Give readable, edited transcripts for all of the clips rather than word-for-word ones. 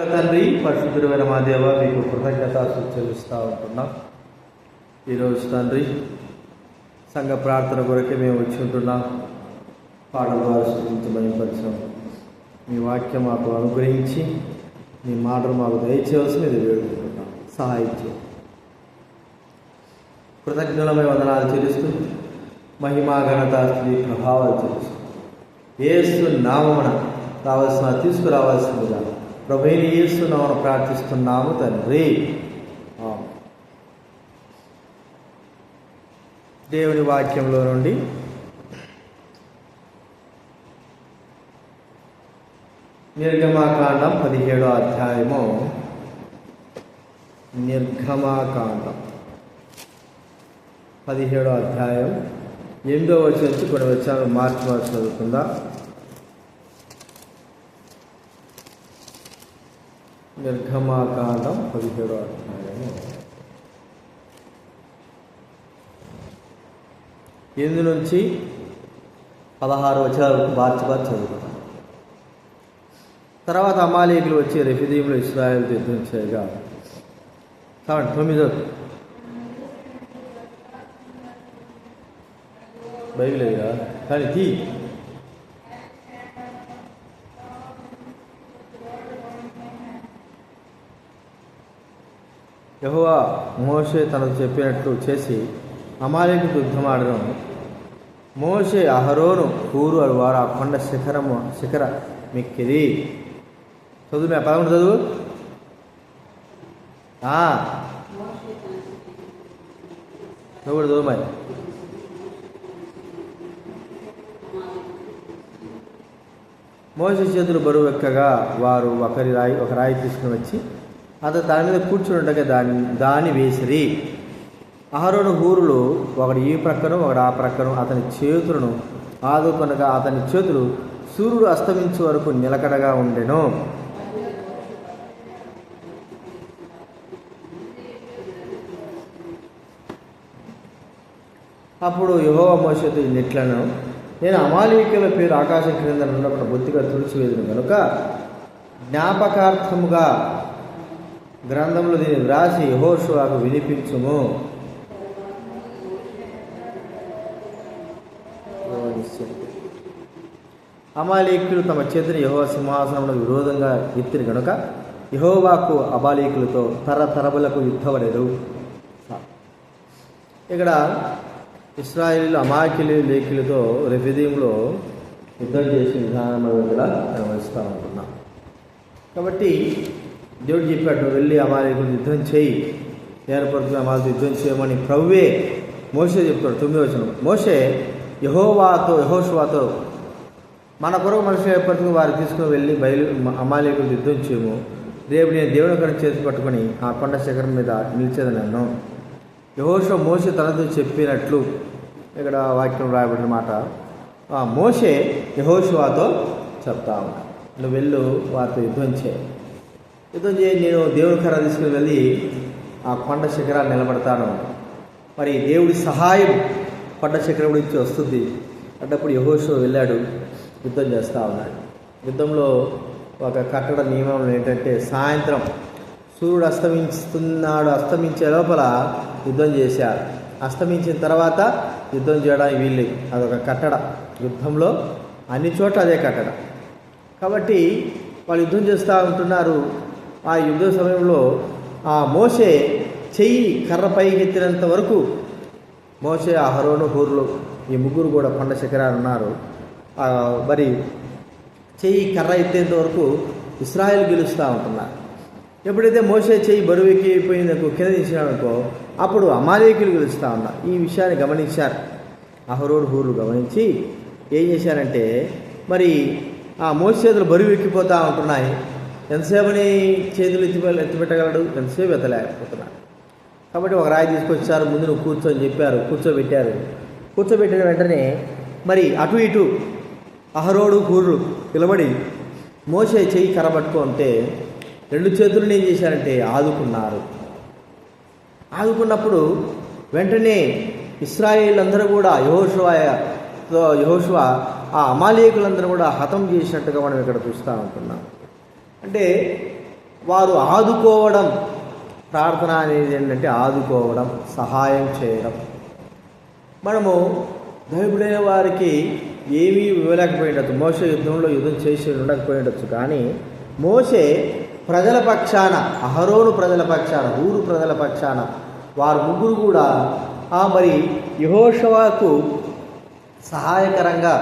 తండ్రి, పరిశుద్ధుడైన మా దేవ, మీకు కృతజ్ఞతాస్తుతులు చెల్లిస్తూ ఉంటున్నాం. ఈరోజు తండ్రి సంఘ ప్రార్థన కొరకే మేము వచ్చి ఉంటున్నాం. పాటల ద్వారా స్తుతించమని పరిచయం మీ వాక్యం మాకు అనుగ్రహించి మీ మాటలు మాకు దయచేయవలసినది వేడుకుంటున్నాం. సహాయం చేయండి. కృతజ్ఞులమై వందనాలు చెల్లిస్తూ మహిమా ఘనత స్థితి ప్రభావాలు చెల్లిస్తూ యేసు నామమున తీసుకురావాల్సిందిగా ప్రభువైన యేసు నామమున ప్రార్థిస్తున్నాము తండ్రి. దేవుని వాక్యంలో నుండి నిర్గమాకాండం 17వ అధ్యాయము. నిర్గమాకాండం 17వ అధ్యాయం 8వ వచనం నుంచి కొన్ని వచనాలు మార్చి చదువుకుందా. నిర్గమాకాండం 17వ అధ్యాయము 8 నుంచి 16 వచనాల వరకు మార్చి చదువుకుందాం. తర్వాత అమాలేకులు వచ్చి రెఫీదీములో ఇశ్రాయేలుతో యుద్ధం చేయగా 9 బైబిలేగా కానీ యెహోవా మోషే తనకు చెప్పినట్లు చేసి అమాలేకుతో యుద్ధమాడడం. మోషే అహరోను హూరు వారు ఆ కొండ శిఖర మిక్కిరి. చదువు 11 చదువు. చదువు మరి. మోషే చేతులు బరువు ఎక్కగా వారు ఒక రాయి తీసుకుని వచ్చి అతను దాని మీద కూర్చుని ఉండగా దాన్ని వేసిరి. అహరోను హూరులు ఒకడు ఈ ప్రక్కను ఒకడు ఆ ప్రక్కను అతని చేతులను ఆదుకొనగా అతని చేతులు సూర్యుడు అస్తమించే వరకు నిలకడగా ఉండెను. అప్పుడు యెహోవా మోషేతో ఇట్లను, నేను అమాలేకీయుల పేరు ఆకాశం క్రింద ఉన్నప్పుడు బొత్తిగా తుడిచివేదును కనుక జ్ఞాపకార్థముగా గ్రంథంలో దీన్ని వ్రాసి యెహోషువకు వినిపించుము. అమాలేకీయులు తమ చేతిని యెహోవా సింహాసనమునకు విరోధంగా ఎత్తిన కనుక యెహోవాకు అమాలేకీయులతో తరతరములకు యుద్ధపడెరు. ఇక్కడ ఇశ్రాయేలీయులు అమాలేకీయులతో రెఫీదీములో యుద్ధం చేసిన విధానం కూడా గమనిస్తూ ఉంటున్నాం. కాబట్టి దేవుడు చెప్పాడు, వెళ్ళి అమాలేకీయులతో యుద్ధం చేయి, ఏర్పడుతున్న అమాలేకీయులతో యుద్ధం చేయమని ప్రభువే మోషే చెప్తాడు. 9వ వచనం. మోషే యెహోషువతో మన కొరకు మనుషులు ఏర్పడుతున్న వారు తీసుకుని వెళ్ళి అమాలేకీయులతో యుద్ధం చేయము. రేపు నేను దేవుని కన్నా చేతి పట్టుకొని ఆ కొండ శిఖరం మీద నిలిచేదని నన్ను. యెహోషువ మోషే తనతో చెప్పినట్లు ఇక్కడ వాక్యం రాయబడిన మాట. మోషే యెహోషువతో చెప్తా ఉన్నా, నువ్వు వెళ్ళు వారితో యుద్ధం చేయి, నేను దేవుని కర్ర తీసుకుని వెళ్ళి ఆ కొండ శిఖరాలు నిలబడతాను. మరి దేవుడి సహాయం కొండ శిఖరం నుంచి వస్తుంది అన్నప్పుడు యెహోషువ వెళ్ళాడు, యుద్ధం చేస్తూ ఉన్నాడు. యుద్ధంలో ఒక కట్టడ నియమం ఏంటంటే సాయంత్రం సూర్యుడు అస్తమించే లోపల యుద్ధం చేశారు. అస్తమించిన తర్వాత యుద్ధం చేయడానికి వీళ్ళు, అదొక కట్టడ. యుద్ధంలో అన్ని చోట్ల అదే కట్టడ. కాబట్టి వాళ్ళు యుద్ధం చేస్తూ ఉంటున్నారు. ఆ యుద్ధ సమయంలో ఆ మోషే చెయ్యి కర్ర పైకి ఎత్తినంత వరకు మోషే, అహరోను, హూరులు ఈ ముగ్గురు కూడా కొండ శిఖరాలు ఉన్నారు. మరి చెయ్యి కర్ర ఎత్తేంత వరకు ఇశ్రాయేలు గెలుస్తూ ఉంటున్నారు. ఎప్పుడైతే మోషే చెయ్యి బరువెక్కిపోయిందనుకో, కింద తీసినాడనుకో, అప్పుడు అమాలేకీయులు గెలుస్తూ ఉన్నారు. ఈ విషయాన్ని గమనించారు. అహరోను, హూరులు గమనించి ఏం చేశారంటే, మరి ఆ మోషే చేతులు బరువు ఎక్కిపోతూ ఉంటున్నాయి. ఎంతసేపని చేతులు ఎత్తిపెట్టగలడు? ఎంతసేపు ఎత్తలేకపోతున్నాడు. కాబట్టి ఒక రాయి తీసుకొచ్చారు, ముందు నువ్వు కూర్చొని చెప్పారు, కూర్చోబెట్టిన వెంటనే మరి అటు ఇటు అహరోను, హూరులు నిలబడి మోషే చెయ్యి కర్రబట్టుకుంటే 2 చేతులను ఏం చేశారంటే ఆదుకున్నప్పుడు వెంటనే ఇశ్రాయేలందరూ కూడా యెహోషువ ఆ అమాలేకులందరూ కూడా హతం చేసినట్టుగా మనం ఇక్కడ చూస్తూ ఉంటున్నాం. అంటే వారు ఆదుకోవడం. ప్రార్థన అనేది ఏంటంటే ఆదుకోవడం, సహాయం చేయడం. మనము దైవుడైన వారికి ఏమీ ఇవ్వలేకపోయిండొచ్చు, మోషే యుద్ధం చేసి ఉండకపోయిండొచ్చు. కానీ మోషే ప్రజల పక్షాన, అహరోను ప్రజల పక్షాన, ఊరు ప్రజల పక్షాన వారు ముగ్గురు కూడా మరి యెహోషువకు సహాయకరంగా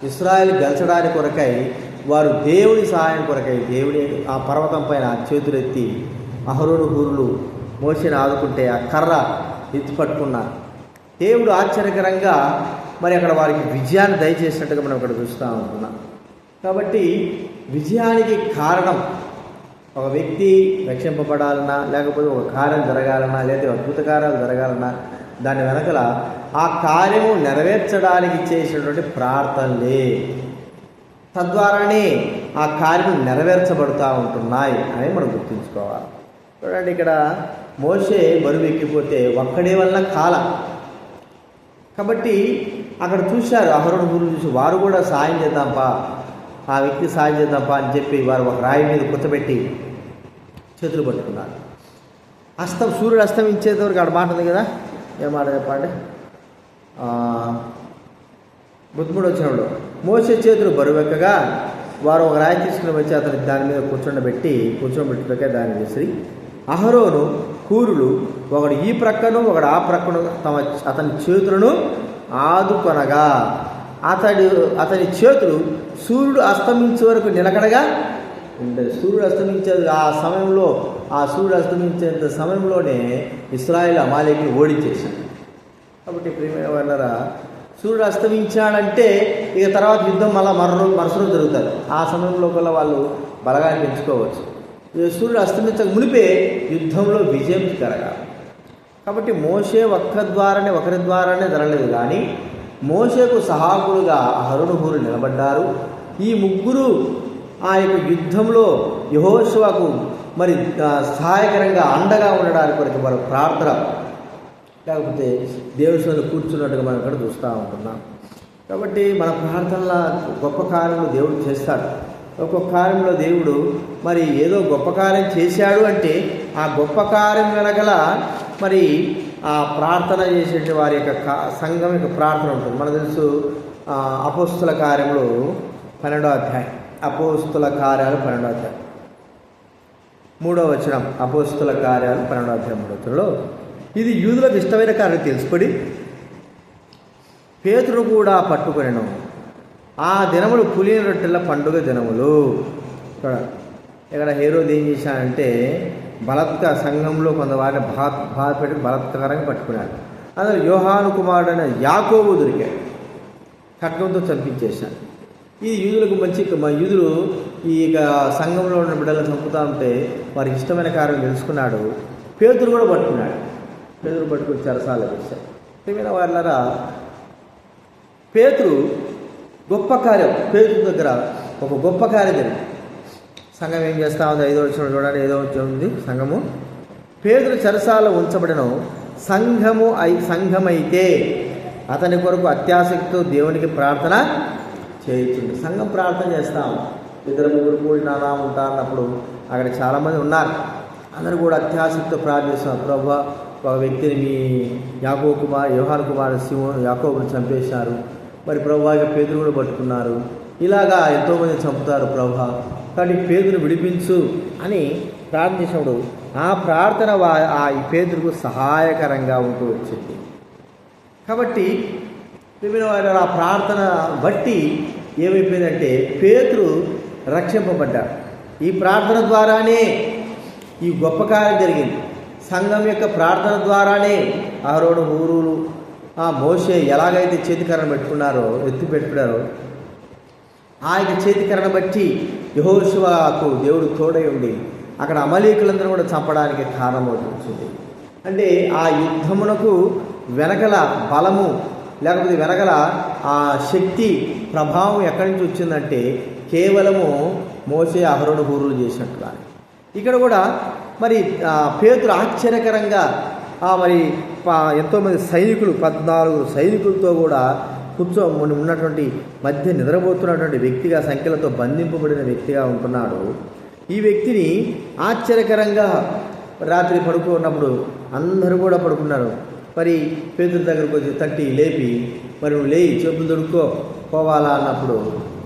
ఇశ్రాయేలు గెలిచడానికి కొరకై వారు దేవుడి సహాయం కొరకై దేవుడి ఆ పర్వతం పైన చేతులెత్తి అహరోను హూరులు మోషేని ఆదుకుంటే ఆ కర్ర ఎత్తి పట్టుకున్నారు. దేవుడు ఆశ్చర్యకరంగా మరి అక్కడ వారికి విజయాన్ని దయచేసినట్టుగా మనం అక్కడ చూస్తూ ఉంటున్నాం. కాబట్టి విజయానికి కారణం ఒక వ్యక్తి రక్షింపబడాలన్నా, లేకపోతే ఒక కార్యం జరగాలన్నా, లేదా అద్భుత కార్యాలు జరగాలన్నా దాని వెనకల ఆ కార్యము నెరవేర్చడానికి చేసినటువంటి ప్రార్థనలే, తద్వారానే ఆ కార్యం నెరవేర్చబడుతూ ఉంటున్నాయి అని మనం గుర్తుంచుకోవాలి. చూడండి, ఇక్కడ మోషే బరువు ఎక్కిపోతే ఒక్కడే వల్ల కాల. కాబట్టి అక్కడ చూశారు, అహరోను గురువు చూసి వారు కూడా సాయం చేద్దాంపా, ఆ వ్యక్తి సాయం చేద్దాంపా అని చెప్పి వారు ఒక రాయి మీద కూర్చోబెట్టి చేతులు పట్టుకున్నారు. సూర్యుడు అస్తమించేది వరకు అక్కడ మాట ఉంది కదా, ఏం మాట చెప్పండి, 33 వచ్చినప్పుడు మోసే చేతులు బరువెక్కగా వారు ఒక రాయి తీసుకుని వచ్చి అతని దాని మీద కూర్చోబెట్టుకే దాన్ని విసిరి అహరోను హూరులు ఒకడు ఈ ప్రక్కను ఒకడు ఆ ప్రక్కను అతని చేతులను ఆదుకొనగా అతని చేతులు సూర్యుడు అస్తమించే వరకు నిలకడగా ఉండేది. సూర్యుడు అస్తమించేది సూర్యుడు అస్తమించేంత సమయంలోనే ఇశ్రాయేలు అమాలేకుని ఓడించేశాడు. కాబట్టి ప్రియమైన వాళ్ళరా, సూర్యుడు అస్తమించాడంటే ఇక తర్వాత యుద్ధం మళ్ళీ మరుసలు జరుగుతుంది. ఆ సమయంలో కల్లా వాళ్ళు బలగాన్ని పెంచుకోవచ్చు. సూర్యుడు అస్తమించక మునిపే యుద్ధంలో విజయం జరగాలి. కాబట్టి మోషే ఒకరి ద్వారానే జరగలేదు, కానీ మోషేకు సహాయకులుగా అహరోను హూరు నిలబడ్డారు. ఈ ముగ్గురు ఆ యొక్క యుద్ధంలో యెహోషువకు మరి సహాయకరంగా అండగా ఉండడానికి కొరకు వారు ప్రార్థన, లేకపోతే దేవుని కూర్చున్నట్టుగా మనం ఇక్కడ చూస్తూ ఉంటున్నాం. కాబట్టి మన ప్రార్థనల గొప్ప కార్యములు దేవుడు చేస్తాడు. ఒక్కొక్క కార్యంలో దేవుడు మరి ఏదో గొప్ప కార్యం చేశాడు అంటే ఆ గొప్ప కార్యం వెనకల మరి ఆ ప్రార్థన చేసే వారి యొక్క సంఘం యొక్క ప్రార్థన ఉంటుంది. మనకు తెలుసు, అపోస్తుల కార్యములు 12వ అధ్యాయం, అపోస్తుల కార్యాలు 12వ అధ్యాయం 3వ వచనం, అపోస్తుల కార్యాలు 12వ అధ్యాయం 3వ వచనంలో ఇది యూదులకు ఇష్టమైన కార్యం తెలుసుకొని పేతురు కూడా పట్టుకొనెను. ఆ దినములు పులిన రొట్టెల పండుగ దినములు. ఇక్కడ హేరోదు ఏం చేశాడంటే సంఘంలో కొంతవారిని బాధపెట్టి బలత్కారంగా పట్టుకున్నాడు. అందులో యోహాను కుమారుడైన యాకోబు దొరికాడు, ఖడ్గంతో చంపించేశాడు. ఈ యూదులకు యూదులు ఈ సంఘంలో ఉన్న బిడ్డలను చంపుతూ ఉంటే వారికి ఇష్టమైన కార్యం తెలుసుకున్నాడు. పేతురు కూడా పట్టుకున్నాడు. పేతురు పట్టుకుని చెరసాల వేశాడు. ఏమైనా వాళ్ళరా, పేతురు గొప్ప కార్యం, పేతురు దగ్గర ఒక గొప్ప కార్యం జరిగింది. సంఘం ఏం చేస్తూ ఉంది? 5వ వచనం చూడండి, 5వ వచనం ఉంది. సంఘము పేతురు చెరసాల ఉంచబడను. సంఘమైతే అతని కొరకు అత్యాసక్తితో దేవునికి ప్రార్థన చేయించింది. సంఘం ప్రార్థన చేస్తాం. 2-3 కూడి నానా ఉంటా అన్నప్పుడు అక్కడ చాలామంది ఉన్నారు. అందరూ కూడా అత్యాసక్తితో ప్రార్థిస్తున్నారు. ప్రభువా, ఒక వ్యక్తిని మీ యోహాను కుమారుడు యాకోబుని చంపేశారు. మరి ప్రభువా, పేతురు కూడా పట్టుకున్నారు. ఇలాగా ఎంతోమంది చంపుతారు ప్రభువా, కాబట్టి పేతురు విడిపించు అని ప్రార్థించినప్పుడు ఆ ప్రార్థన ఈ పేతురుకు సహాయకరంగా ఉంటూ వచ్చింది. కాబట్టి ఆ ప్రార్థన బట్టి ఏమైపోయిందంటే పేతురు రక్షింపబడ్డాడు. ఈ ప్రార్థన ద్వారానే ఈ గొప్ప కార్యం జరిగింది. సంఘం యొక్క ప్రార్థన ద్వారానే అహరోను హూరులు మోషే ఎలాగైతే చేతికరణ పెట్టుకున్నారో ఆ యొక్క చేతికరణ బట్టి యెహోషువకు దేవుడు తోడై ఉండి అక్కడ అమలేకులందరూ కూడా చంపడానికి కారణమవుతుంది. అంటే ఆ యుద్ధమునకు వెనకల బలము, లేకపోతే వెనకల ఆ శక్తి ప్రభావం ఎక్కడి నుంచి వచ్చిందంటే కేవలము మోషే అహరోను హూరులు చేసినట్టుగా. ఇక్కడ కూడా మరి పేతురు ఆశ్చర్యకరంగా మరి ఎంతోమంది సైనికులు 14 సైనికులతో కూడా ఉన్నటువంటి మధ్య నిద్రపోతున్నటువంటి వ్యక్తిగా, సంఖ్యలతో బంధింపబడిన వ్యక్తిగా ఉంటున్నాడు. ఈ వ్యక్తిని ఆశ్చర్యకరంగా రాత్రి పడుకున్నప్పుడు అందరూ కూడా పడుకున్నారు. మరి పేతురు దగ్గరకు వచ్చి తట్టి లేపి, మరి నువ్వు లేయి, చెప్పులు తొడుక్కో పోవాలా అన్నప్పుడు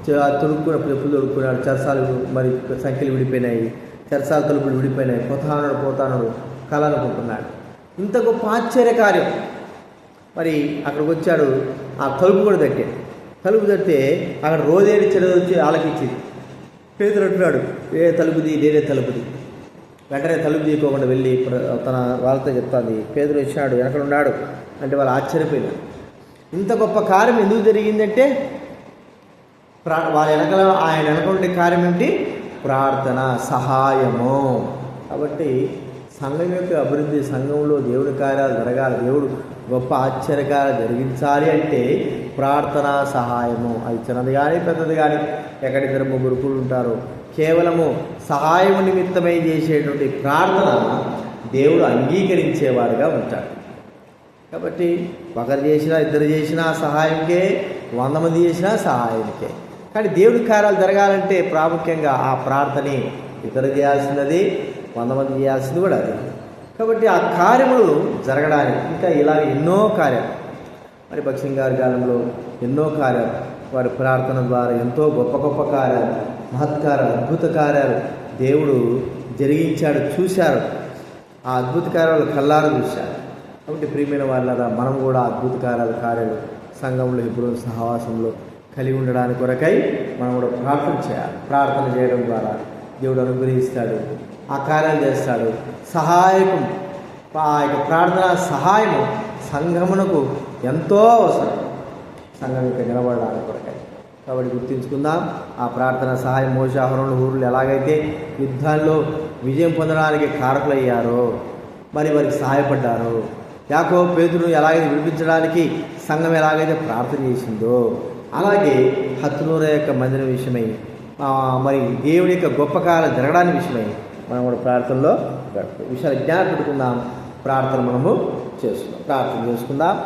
తొడుక్కున్నప్పుడు చెప్పులు తొడుక్కున్నాడు. చెరసాలు మరి సంఖ్యలు విడిపోయినాయి, చెరసాల తలుపులు విడిపోయినాయి. పోతానుడు కళ అనుకుంటున్నాడు. ఇంత గొప్ప ఆశ్చర్యకార్యం. మరి అక్కడికి వచ్చాడు. ఆ తలుపు కూడా తట్టాడు. తలుపు తట్టితే అక్కడ రోజేడి చెడు వచ్చి ఆలకించింది. పేతురు అంటున్నాడు, తలుపుది నేనే తలుపుది. వెంటనే తలుపు తీయకోకుండా వెళ్ళి తన వాళ్ళతో చెప్తాంది. పేతురు వచ్చాడు, వెనకడున్నాడు అంటే వాళ్ళు ఆశ్చర్యపోయినారు. ఇంత గొప్ప కార్యం ఎందుకు జరిగిందంటే వాళ్ళ ఆయన వెనక ఉండే కార్యం ఏమిటి? ప్రార్థన, సహాయము. కాబట్టి సంఘం యొక్క అభివృద్ధి, సంఘంలో దేవుడి కార్యాలు జరగాలి, దేవుడు గొప్ప ఆశ్చర్యకార్యాలు జరిగించాలి అంటే ప్రార్థన, సహాయము. అది చిన్నది కానీ పెద్దది కానీ ఎక్కడిద్దరు ముగ్గురు ఉంటారు. కేవలము సహాయము నిమిత్తమై చేసేటువంటి ప్రార్థన దేవుడు అంగీకరించేవాడుగా ఉంటాడు. కాబట్టి ఒకరు చేసినా ఇద్దరు చేసినా సహాయంకే, 100 మంది చేసినా సహాయంకే. కానీ దేవుడి కార్యాలు జరగాలంటే ప్రాముఖ్యంగా ఆ ప్రార్థనే. ఇతరు చేయాల్సినది 100 మంది చేయాల్సింది కూడా అది. కాబట్టి ఆ కార్యములు జరగడానికి ఇంకా ఇలాగ ఎన్నో కార్యాలు, మరి భక్సింగ్ గారి కాలంలో ఎన్నో కార్యాలు, వారి ప్రార్థన ద్వారా ఎంతో గొప్ప గొప్ప కార్యాలు, మహత్కార్యాలు, అద్భుత కార్యాలు దేవుడు జరిగించాడు, చూశారు. ఆ అద్భుత కార్యాలు కళ్ళారా చూశారు. కాబట్టి ప్రియమైన వాళ్ళరా, మనం కూడా అద్భుత కార్యాలు సంఘంలో ఇప్పుడు సహవాసంలో కలిగి ఉండడానికి కొరకై మనం కూడా ప్రార్థన చేయాలి. ప్రార్థన చేయడం ద్వారా దేవుడు అనుగ్రహిస్తాడు, ఆ కార్యాలు చేస్తాడు. సహాయకం, ఆ యొక్క ప్రార్థన సహాయము సంఘమునకు ఎంతో అవసరం, సంఘం యొక్క నిలబడడానికి కొరకై. కాబట్టి గుర్తించుకుందాం, ఆ ప్రార్థన సహాయం మోషే అహరోను ఊర్లు ఎలాగైతే యుద్ధాల్లో విజయం పొందడానికి కారకులయ్యారో, మరి వారికి సహాయపడ్డారో, యాకోబు పేతురును ఎలాగైతే విడిపించడానికి సంఘం ఎలాగైతే ప్రార్థన చేసిందో, అలాగే హత్తునూర యొక్క మందిరం విషయమై, మరి దేవుడి యొక్క గొప్ప కాలం జరగడానికి విషయమై మనం కూడా ప్రార్థనలో విషయాలు జ్ఞాపకం పెట్టుకుందాం. ప్రార్థన మనము ప్రార్థన చేసుకుందాం.